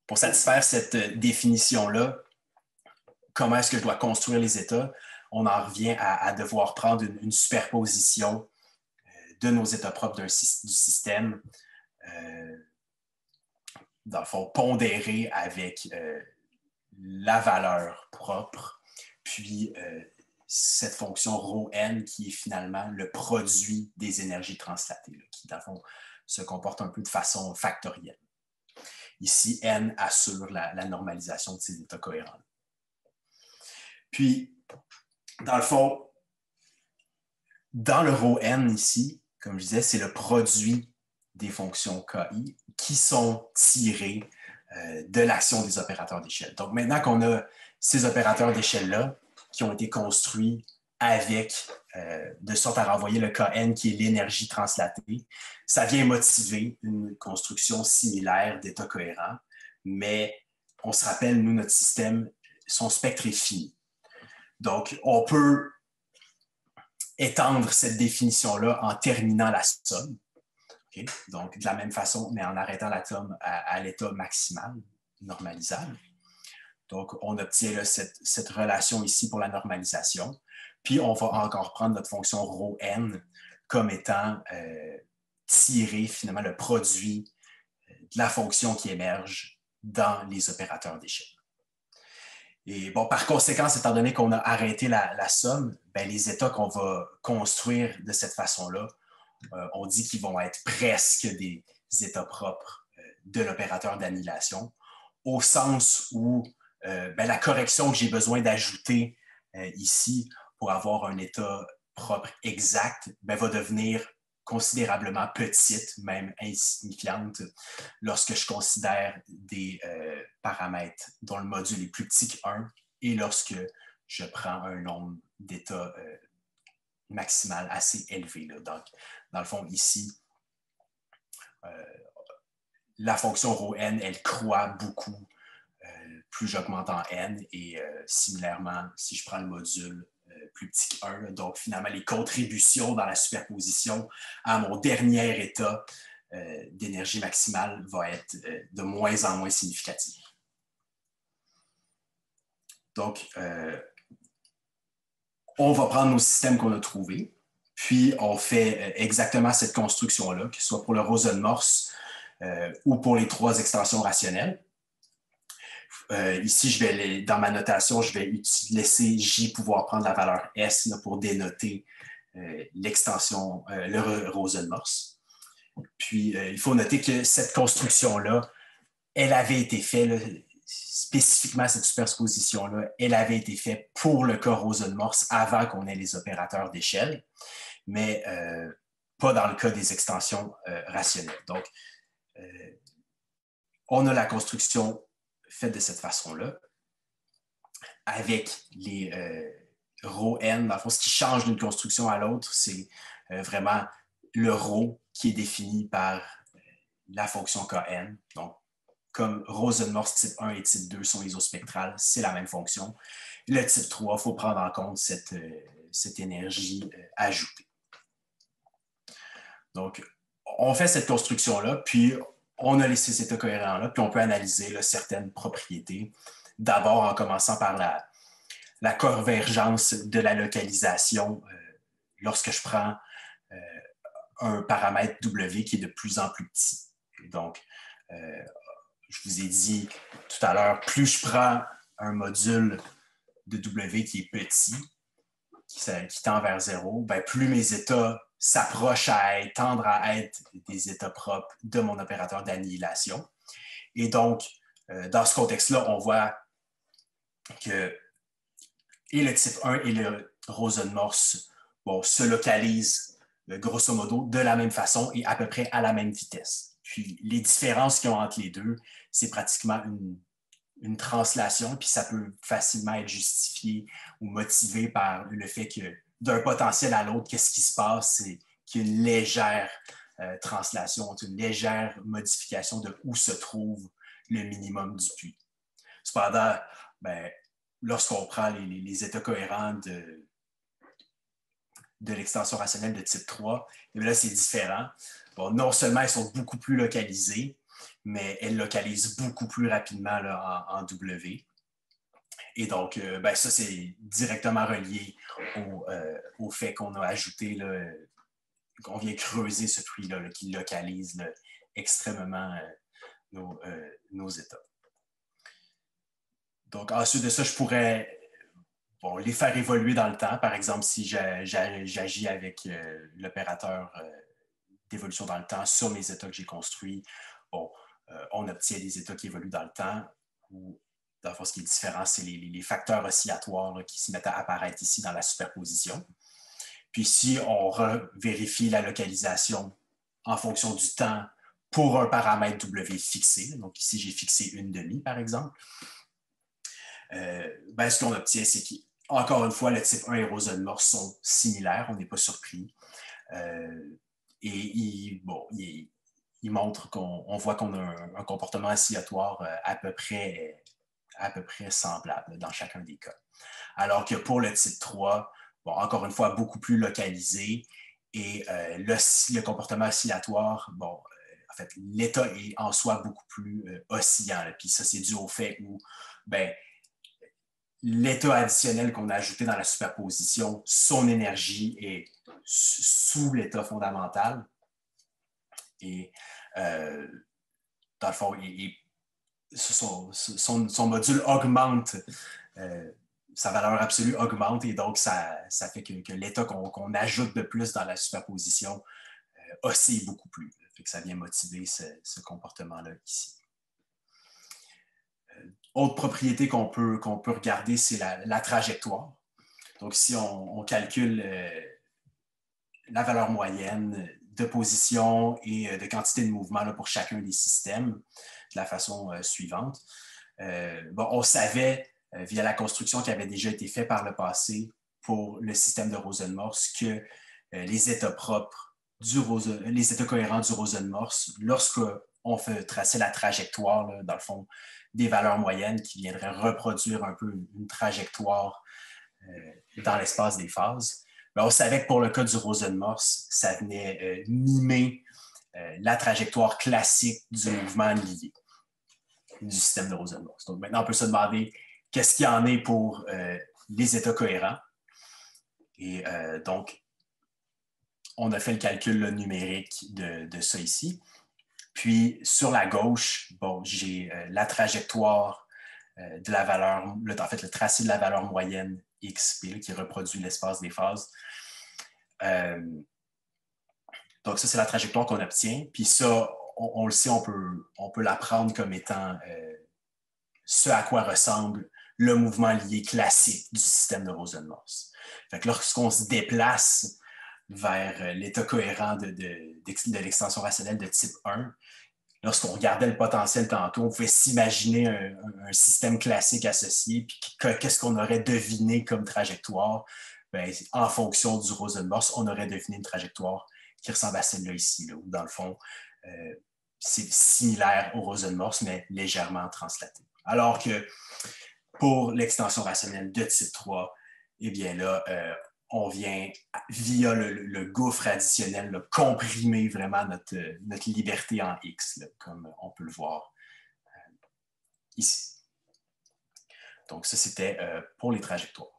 B: Pour satisfaire cette définition-là, comment est-ce que je dois construire les états? On en revient à devoir prendre une superposition de nos états propres du système, dans le fond, pondérée avec la valeur propre, puis cette fonction ρn qui est finalement le produit des énergies translatées, là, qui, dans le fond, se comporte un peu de façon factorielle. Ici, n assure la normalisation de ces états cohérents. Puis, dans le fond, dans le ρn ici, comme je disais, c'est le produit des fonctions KI qui sont tirées de l'action des opérateurs d'échelle. Donc, maintenant qu'on a ces opérateurs d'échelle-là qui ont été construits avec, de sorte à renvoyer le Kn qui est l'énergie translatée, ça vient motiver une construction similaire d'état cohérent, mais on se rappelle, nous, notre système, son spectre est fini. Donc, on peut étendre cette définition-là en terminant la somme. Okay? Donc, de la même façon, mais en arrêtant la somme à l'état maximal, normalisable. Donc, on obtient là, cette relation ici pour la normalisation. Puis, on va encore prendre notre fonction ρn comme étant tiré, finalement, le produit de la fonction qui émerge dans les opérateurs d'échelle. Et bon, par conséquent, étant donné qu'on a arrêté la somme, ben, les états qu'on va construire de cette façon-là, on dit qu'ils vont être presque des états propres de l'opérateur d'annihilation, au sens où ben, la correction que j'ai besoin d'ajouter ici pour avoir un état propre exact ben, va devenir considérablement petite, même insignifiante, lorsque je considère des paramètres dont le module est plus petit que 1 et lorsque je prends un nombre d'états maximal assez élevé. Là. Donc, dans le fond, ici, la fonction ρn, elle croît beaucoup plus j'augmente en n et similairement, si je prends le module plus petit que 1, donc finalement, les contributions dans la superposition à mon dernier état d'énergie maximale vont être de moins en moins significatives. Donc, on va prendre nos systèmes qu'on a trouvés, puis on fait exactement cette construction-là, que ce soit pour le Rosen-Morse ou pour les 3 extensions rationnelles. Ici, dans ma notation, je vais laisser J pouvoir prendre la valeur S là, pour dénoter l'extension, le Rosen-Morse. Puis, il faut noter que cette construction-là, elle avait été faite, là, spécifiquement cette superposition-là, elle avait été faite pour le cas Rosen-Morse avant qu'on ait les opérateurs d'échelle, mais pas dans le cas des extensions rationnelles. Donc, on a la construction faite de cette façon-là, avec les ρn. Dans le fond, ce qui change d'une construction à l'autre, c'est vraiment le ρ qui est défini par la fonction Kn. Donc, comme Rosen-Morse type 1 et type 2 sont isospectrales, c'est la même fonction. Le type 3, il faut prendre en compte cette énergie ajoutée. Donc, on fait cette construction-là, puis on a ces états cohérents-là, puis on peut analyser là, certaines propriétés. D'abord, en commençant par la convergence de la localisation lorsque je prends un paramètre W qui est de plus en plus petit. Donc, je vous ai dit tout à l'heure, plus je prends un module de W qui est petit, qui tend vers 0, ben plus mes états s'approchent tendre à être des états propres de mon opérateur d'annihilation. Et donc, dans ce contexte-là, on voit que et le type 1 et le Rosen-Morse se localisent grosso modo de la même façon et à peu près à la même vitesse. Puis les différences qu'il y a entre les deux, c'est pratiquement une translation, puis ça peut facilement être justifié ou motivé par le fait que d'un potentiel à l'autre, qu'est-ce qui se passe, c'est qu'il y a une légère translation, une légère modification de où se trouve le minimum du puits. Cependant, ben, lorsqu'on prend les états cohérents de l'extension rationnelle de type 3, et là, c'est différent. Bon, non seulement elles sont beaucoup plus localisées, mais elles localisent beaucoup plus rapidement là, en W. Et donc, ben, ça, c'est directement relié au fait qu'on a ajouté, là, qu'on vient creuser ce tree-là là, qui localise là, extrêmement nos états. Donc, ensuite de ça, je pourrais les faire évoluer dans le temps. Par exemple, si j'agis avec l'opérateur d'évolution dans le temps sur mes états que j'ai construits, on obtient des états qui évoluent dans le temps. Ou, dans le fond, ce qui est différent, c'est les facteurs oscillatoires là, qui se mettent à apparaître ici dans la superposition. Puis si on vérifie la localisation en fonction du temps pour un paramètre W fixé, donc ici j'ai fixé une demi par exemple, ben, ce qu'on obtient, c'est qu'encore une fois, le type 1 et Rosen-Morse sont similaires, on n'est pas surpris. Et il montre qu'on voit qu'on a un comportement oscillatoire à peu près semblable dans chacun des cas. Alors que pour le type 3, encore une fois, beaucoup plus localisé et le comportement oscillatoire, en fait, l'état est en soi beaucoup plus oscillant. Là. Puis ça, c'est dû au fait où l'état additionnel qu'on a ajouté dans la superposition, son énergie est sous l'état fondamental. Et dans le fond, son module augmente, sa valeur absolue augmente et donc ça fait que l'état qu'on ajoute de plus dans la superposition oscille beaucoup plus. Fait que ça vient motiver ce comportement-là ici. Autre propriété qu'on peut regarder, c'est la trajectoire. Donc, si on calcule la valeur moyenne de position et de quantité de mouvement là, pour chacun des systèmes de la façon suivante, on savait, via la construction qui avait déjà été faite par le passé pour le système de Rosen-Morse, que les états propres, les états cohérents du Rosen-Morse, lorsqu'on fait tracer la trajectoire, là, dans le fond, des valeurs moyennes qui viendraient reproduire un peu une trajectoire dans l'espace des phases. Mais on savait que pour le cas du Rosen-Morse, ça venait mimer la trajectoire classique du mouvement lié du système de Rosen-Morse. Donc maintenant, on peut se demander qu'est-ce qu'il y en est pour les états cohérents. Et donc, on a fait le calcul là, numérique de ça ici. Puis, sur la gauche, j'ai la trajectoire de la valeur, en fait, le tracé de la valeur moyenne XP qui reproduit l'espace des phases. Donc, ça, c'est la trajectoire qu'on obtient. Puis ça, on le sait, on peut la prendre comme étant ce à quoi ressemble le mouvement lié classique du système de Rosen-Morse. Fait que lorsqu'on se déplace vers l'état cohérent de l'extension rationnelle de type 1, lorsqu'on regardait le potentiel tantôt, on pouvait s'imaginer un système classique associé, puis qu'est-ce qu'on aurait deviné comme trajectoire? Ben, en fonction du Rosen-Morse, on aurait deviné une trajectoire qui ressemble à celle-là ici, là, où dans le fond, c'est similaire au Rosen-Morse, mais légèrement translaté. Alors que pour l'extension rationnelle de type 3, eh bien là, on vient, via le gouffre additionnel, là, comprimer vraiment notre liberté en X, là, comme on peut le voir ici. Donc, ça, c'était pour les trajectoires.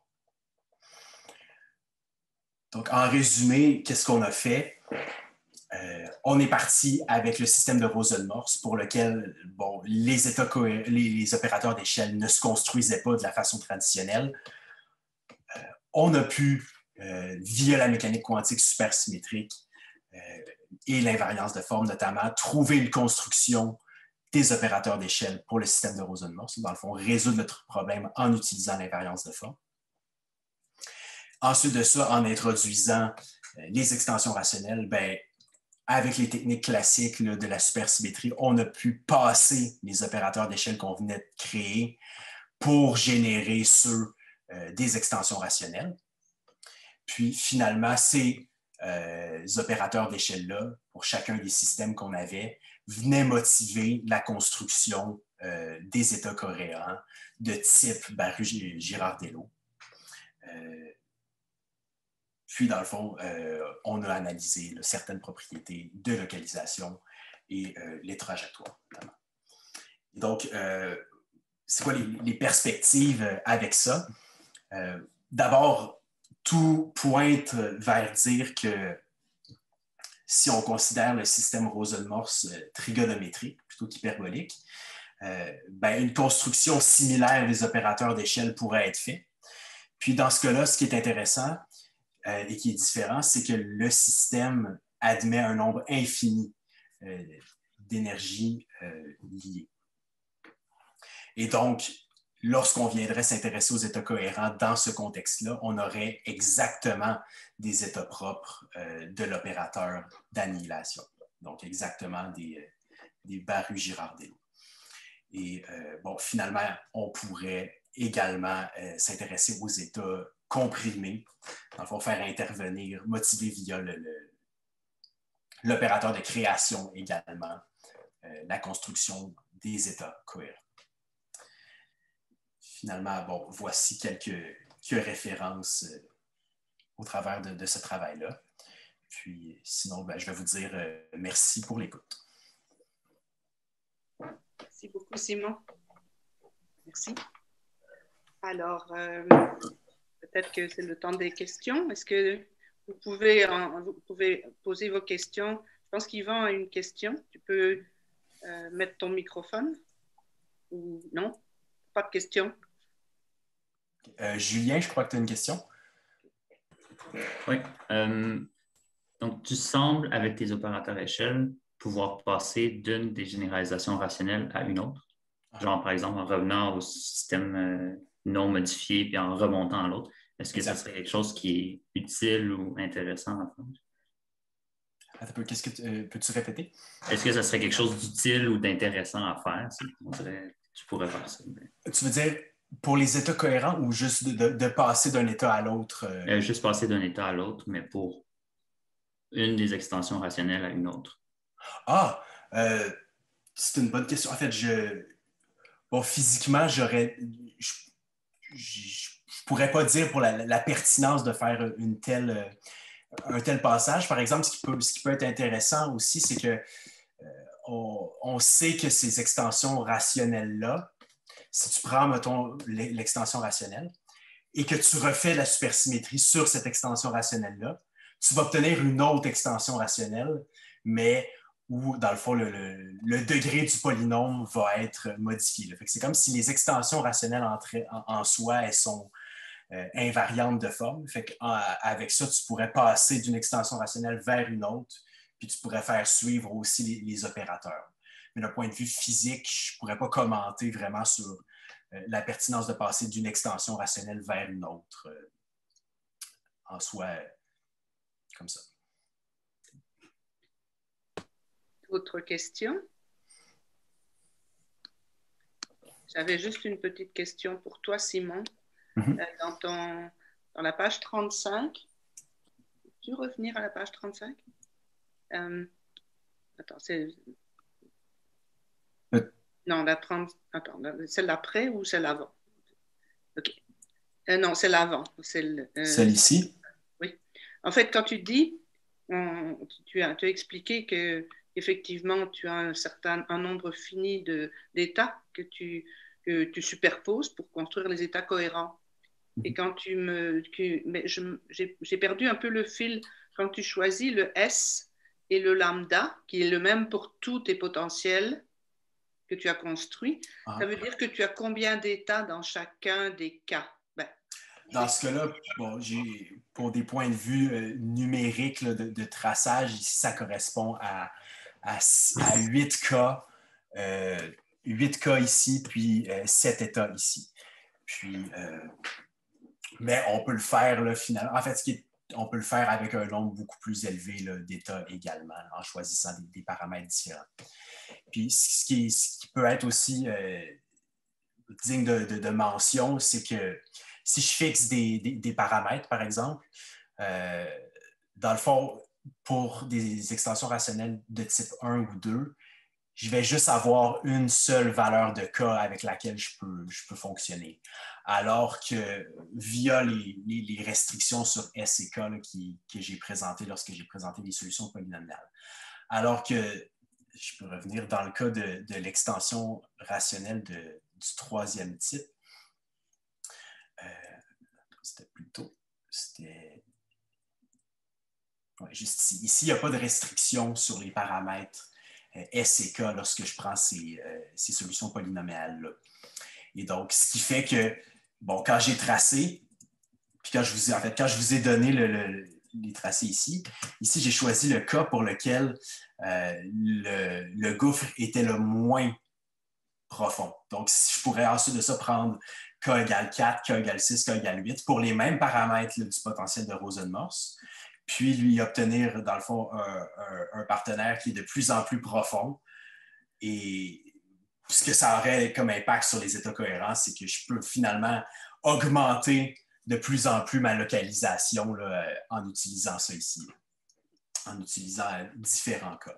B: Donc, en résumé, qu'est-ce qu'on a fait? On est parti avec le système de Rosen-Morse pour lequel les opérateurs d'échelle ne se construisaient pas de la façon traditionnelle. On a pu, via la mécanique quantique supersymétrique et l'invariance de forme notamment, trouver une construction des opérateurs d'échelle pour le système de Rosen-Morse. Dans le fond, résoudre notre problème en utilisant l'invariance de forme. Ensuite de ça, en introduisant les extensions rationnelles, avec les techniques classiques là, de la supersymétrie, on a pu passer les opérateurs d'échelle qu'on venait de créer pour générer ceux des extensions rationnelles. Puis finalement, ces opérateurs d'échelle-là, pour chacun des systèmes qu'on avait, venaient motiver la construction des états cohérents de type Baruch-Girardello. Puis, dans le fond, on a analysé là, certaines propriétés de localisation et les trajectoires, notamment. Et donc, c'est quoi les perspectives avec ça? D'abord, tout pointe vers dire que si on considère le système Rosen-Morse trigonométrique plutôt qu'hyperbolique, une construction similaire des opérateurs d'échelle pourrait être faite. Puis, dans ce cas-là, ce qui est intéressant, et qui est différent, c'est que le système admet un nombre infini d'énergies liées. Et donc, lorsqu'on viendrait s'intéresser aux états cohérents dans ce contexte-là, on aurait exactement des états propres de l'opérateur d'annihilation. Donc, exactement des Baruch-Girardello. Et finalement, on pourrait également s'intéresser aux états comprimés, dans le fond, faire intervenir, motiver via l'opérateur de création également, la construction des états cohérents. Finalement, voici quelques références au travers de ce travail-là. Puis sinon, je vais vous dire merci pour l'écoute.
A: Merci beaucoup, Simon. Merci. Alors, peut-être que c'est le temps des questions. Est-ce que vous pouvez poser vos questions? Je pense qu'Yvan a une question. Tu peux mettre ton microphone? Ou non? Pas de question?
B: Julien, je crois que tu as une question.
C: Oui. Donc, tu sembles, avec tes opérateurs échelle, pouvoir passer d'une des généralisations rationnelles à une autre. Genre, par exemple, en revenant au système non modifié puis en remontant à l'autre. Est-ce que ça serait quelque chose qui est utile ou intéressant à faire?
B: Attends, peux-tu répéter?
C: Est-ce que ça serait quelque chose d'utile ou d'intéressant à faire? On dirait tu pourrais faire ça.
B: Tu veux dire pour les états cohérents ou juste de passer d'un état à l'autre?
C: Juste passer d'un état à l'autre, mais pour une des extensions rationnelles à une autre.
B: Ah! C'est une bonne question. En fait, physiquement, je pourrais pas dire pour la pertinence de faire un tel passage. Par exemple, ce qui peut être intéressant aussi, c'est que on sait que ces extensions rationnelles-là, si tu prends, mettons, l'extension rationnelle et que tu refais la supersymétrie sur cette extension rationnelle-là, tu vas obtenir une autre extension rationnelle, mais où, dans le fond, le degré du polynôme va être modifié. C'est comme si les extensions rationnelles en soi, elles sont invariantes de forme. Avec ça, tu pourrais passer d'une extension rationnelle vers une autre, puis tu pourrais faire suivre aussi les opérateurs. Mais d'un point de vue physique, je ne pourrais pas commenter vraiment sur la pertinence de passer d'une extension rationnelle vers une autre en soi, comme ça.
A: Autre question? J'avais juste une petite question pour toi, Simon. Dans la page 35, peux-tu revenir à la page 35? Attends, c'est... Non, celle d'après ou celle avant? OK. Non, celle avant.
B: Celle ici?
A: Oui. En fait, quand tu dis, tu as expliqué que effectivement, tu as un nombre fini d'états que tu superposes pour construire les états cohérents. Et quand j'ai perdu un peu le fil quand tu choisis le S et le lambda, qui est le même pour tous tes potentiels que tu as construits. Ça veut dire que tu as combien d'états dans chacun des cas?
B: Dans ce cas-là, pour des points de vue numériques là, de traçage, ici, ça correspond à 8 cas. 8 cas ici, puis 7 états ici. Puis, mais on peut le faire là, finalement. En fait, ce qui est on peut le faire avec un nombre beaucoup plus élevé d'états également, en choisissant des paramètres différents. Puis, ce qui peut être aussi digne de mention, c'est que si je fixe des paramètres, par exemple, dans le fond, pour des extensions rationnelles de type 1 ou 2, je vais juste avoir une seule valeur de K avec laquelle je peux fonctionner. Alors que via les restrictions sur S et K là, que j'ai présentées lorsque j'ai présenté les solutions polynomiales. Alors que je peux revenir dans le cas de l'extension rationnelle du troisième type. C'était plutôt... Ouais, juste ici. Ici, il n'y a pas de restriction sur les paramètres S et K lorsque je prends ces solutions polynomiales-là. Et donc, ce qui fait que, bon, quand j'ai tracé, puis quand je vous ai donné les tracés ici, j'ai choisi le cas pour lequel le gouffre était le moins profond. Donc, je pourrais ensuite de ça prendre K égale 4, K égale 6, K égale 8 pour les mêmes paramètres là, du potentiel de Rosen-Morse, puis lui obtenir, dans le fond, un partenaire qui est de plus en plus profond. Et ce que ça aurait comme impact sur les états cohérents, c'est que je peux finalement augmenter de plus en plus ma localisation là, en utilisant ça ici, en utilisant différents cas.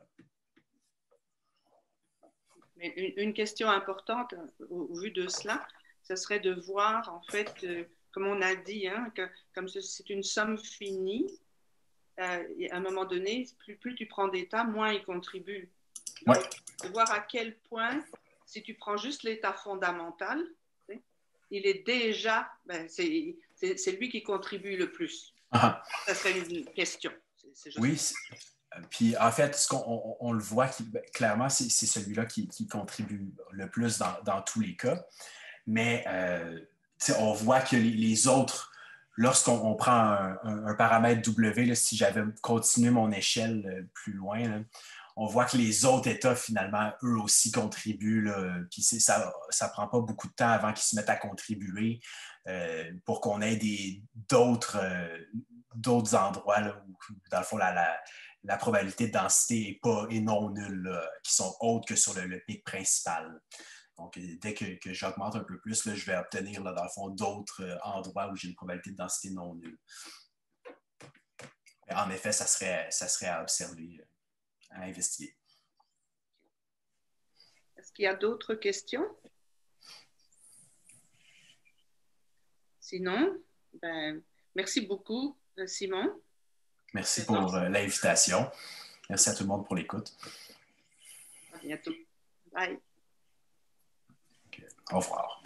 A: Mais une question importante au vu de cela, ce serait de voir, en fait, comme on a dit, hein, que comme c'est une somme finie, à un moment donné, plus tu prends d'états, moins ils contribuent. Donc, de voir à quel point, si tu prends juste l'état fondamental, il est déjà, c'est lui qui contribue le plus. Ça serait une question.
B: Oui, puis en fait, ce qu'on le voit clairement, c'est celui-là qui contribue le plus dans tous les cas. Mais on voit que les autres, lorsqu'on prend un paramètre W, là, si j'avais continué mon échelle plus loin, là, on voit que les autres états, finalement, eux aussi contribuent. Là, puis ça ne prend pas beaucoup de temps avant qu'ils se mettent à contribuer pour qu'on ait d'autres endroits là, où, dans le fond, la probabilité de densité est non nulle, là, qui sont autres que sur le pic principal. Donc, dès que j'augmente un peu plus, là, je vais obtenir, là, dans le fond, d'autres endroits où j'ai une probabilité de densité non nulle. Mais en effet, ça serait à observer, à investiguer.
A: Est-ce qu'il y a d'autres questions? Sinon, merci beaucoup, Simon.
B: Merci pour l'invitation. Merci à tout le monde pour l'écoute.
A: À bientôt. Bye.
B: Okay. Au revoir.